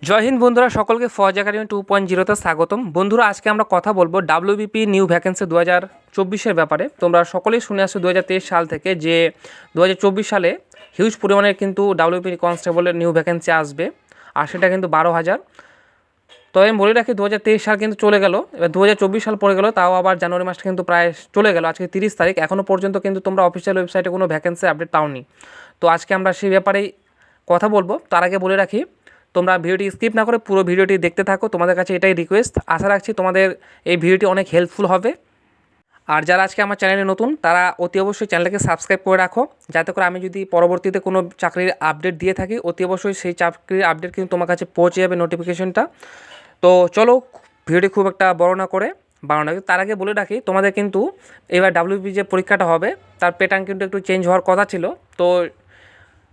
জয় হিন্দ বন্ধুরা, সকলকে ফৌজ একাডেমি 2.0 স্বাগতম। বন্ধুরা, আজকে আমরা কথা বলবো ডাব্লিউবিপি নিউ ভ্যাকেন্সি 2024-এর ব্যাপারে। তোমরা সকলেই শুনে আসছো 2023 সাল থেকে যে 2024 সালে হিউজ পরিমাণের কিন্তু ডাব্লিউবিপি কনস্টেবলের নিউ ভ্যাকেন্সি আসবে, আর সেটা কিন্তু 12,000। তো আমি বলে রাখি 2023 সাল কিন্তু চলে গেল, এবার 2024 সাল পড়ে গেল, তাও আবার জানুয়ারি মাসটা কিন্তু প্রায় চলে গেল। আজকে 30 তারিখ, এখনও পর্যন্ত কিন্তু তোমরা অফিসিয়াল ওয়েবসাইটে কোনো ভ্যাকেন্সি আপডেট পাওনি। তো আজকে আমরা সেই ব্যাপারেই কথা বলবো। তার আগে বলে রাখি, তোমরা ভিডিওটি স্কিপ না করে পুরো ভিডিওটি দেখতে থাকো। তোমাদের কাছে এটাই রিকোয়েস্ট, আশা রাখছি তোমাদের এই ভিডিওটি অনেক হেল্পফুল হবে। আর যারা আজকে আমার চ্যানেলে নতুন, তারা অতি অবশ্যই চ্যানেলটাকে সাবস্ক্রাইব করে রাখো, যাতে করে আমি যদি পরবর্তীতে কোনো চাকরির আপডেট দিয়ে থাকি, অতি অবশ্যই সেই চাকরির আপডেট কিন্তু তোমার কাছে পৌঁছে যাবে, নোটিফিকেশনটা। তো চলো, ভিডিওটি খুব একটা বড় না করে বানানো। তার আগে বলে রাখি, তোমাদের কিন্তু এবার ডাব্লিউপি যে পরীক্ষাটা হবে তার প্যাটার্ন কিন্তু একটু চেঞ্জ হওয়ার কথা ছিল। তো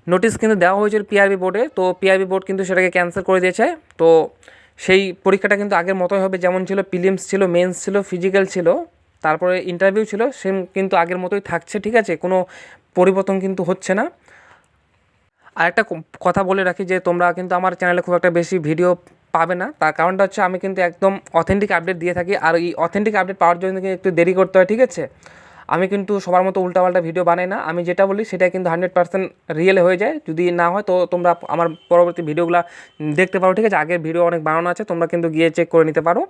নোটিশ কিন্তু দেওয়া হয়েছিল পিআরবি বোর্ডে, তো পিআরবি বোর্ড কিন্তু সেটাকে ক্যান্সেল করে দিয়েছে। তো সেই পরীক্ষাটা কিন্তু আগের মতোই হবে, যেমন ছিল প্রিলিমস ছিল, মেন্স ছিল, ফিজিক্যাল ছিল, তারপরে ইন্টারভিউ ছিল, সেম কিন্তু আগের মতোই থাকছে, ঠিক আছে? কোনো পরিবর্তন কিন্তু হচ্ছে না। আর একটা কথা বলে রাখি যে তোমরা কিন্তু আমার চ্যানেলে খুব একটা বেশি ভিডিও পাবে না, তার কারণটা হচ্ছে আমি কিন্তু একদম অথেন্টিক আপডেট দিয়ে থাকি, আর এই অথেন্টিক আপডেট পাওয়ার জন্য কিন্তু একটু দেরি করতে হয়, ঠিক আছে? আমি কিন্তু সবার মতো উল্টাপাল্টা ভিডিও বানাই না, আমি যেটা বলি সেটা কিন্তু 100% রিয়েল হয়ে যায়। যদি না হয় তো তোমরা আমার পরবর্তী ভিডিওগুলো দেখতে পারো, ঠিক আছে? আগের ভিডিও অনেক বানানো আছে, তোমরা কিন্তু গিয়ে চেক করে নিতে পারো।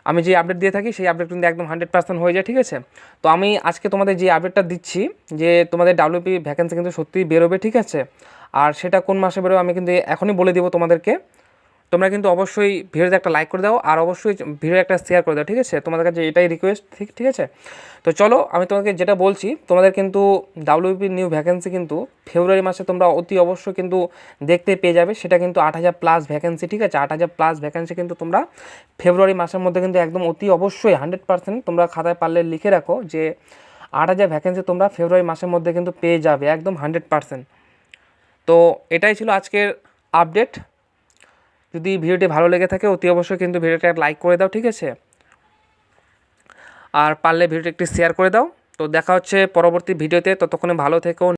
আমি যে আপডেট দিয়ে থাকি সেই আপডেট কিন্তু একদম 100% হয়ে যায়, ঠিক আছে? তো আমি আজকে তোমাদের যে আপডেটটা দিচ্ছি, যে তোমাদের ডাব্লিউপি ভ্যাকেন্সি কিন্তু সত্যিই বেরোবে, ঠিক আছে? আর সেটা কোন মাসে বেরোবে আমি কিন্তু এখনই বলে দেবো তোমাদেরকে। তোমরা কিন্তু অবশ্যই ভিডিওতে একটা লাইক করে দাও, আর অবশ্যই ভিডিও একটা শেয়ার করে দাও, ঠিক আছে? তোমাদের কাছে এটাই রিকোয়েস্ট, ঠিক আছে? তো চলো, আমি তোমাকে যেটা বলছি, তোমাদের কিন্তু ডাব্লিউপি নিউ ভ্যাকেন্সি কিন্তু ফেব্রুয়ারি মাসে তোমরা অতি অবশ্যই কিন্তু দেখতে পেয়ে যাবে। সেটা কিন্তু 8,000+ ভ্যাকেন্সি, ঠিক আছে? 8,000+ ভ্যাকেন্সি কিন্তু তোমরা ফেব্রুয়ারি মাসের মধ্যে কিন্তু একদম অতি অবশ্যই 100% তোমরা খাতায় পারলে লিখে রাখো যে 8,000 ভ্যাকেন্সি তোমরা ফেব্রুয়ারি মাসের মধ্যে কিন্তু পেয়ে যাবে একদম 100%। তো এটাই ছিল আজকের আপডেট। যদি ভিডিওটি ভালো লেগে থাকে অতি অবশ্যই কিন্তু ভিডিওটা লাইক করে দাও, ঠিক আছে? আর পারলে ভিডিওটি একটু শেয়ার করে দাও। তো দেখা হচ্ছে পরবর্তী ভিডিওতে, ততক্ষণে ভালো থেকো।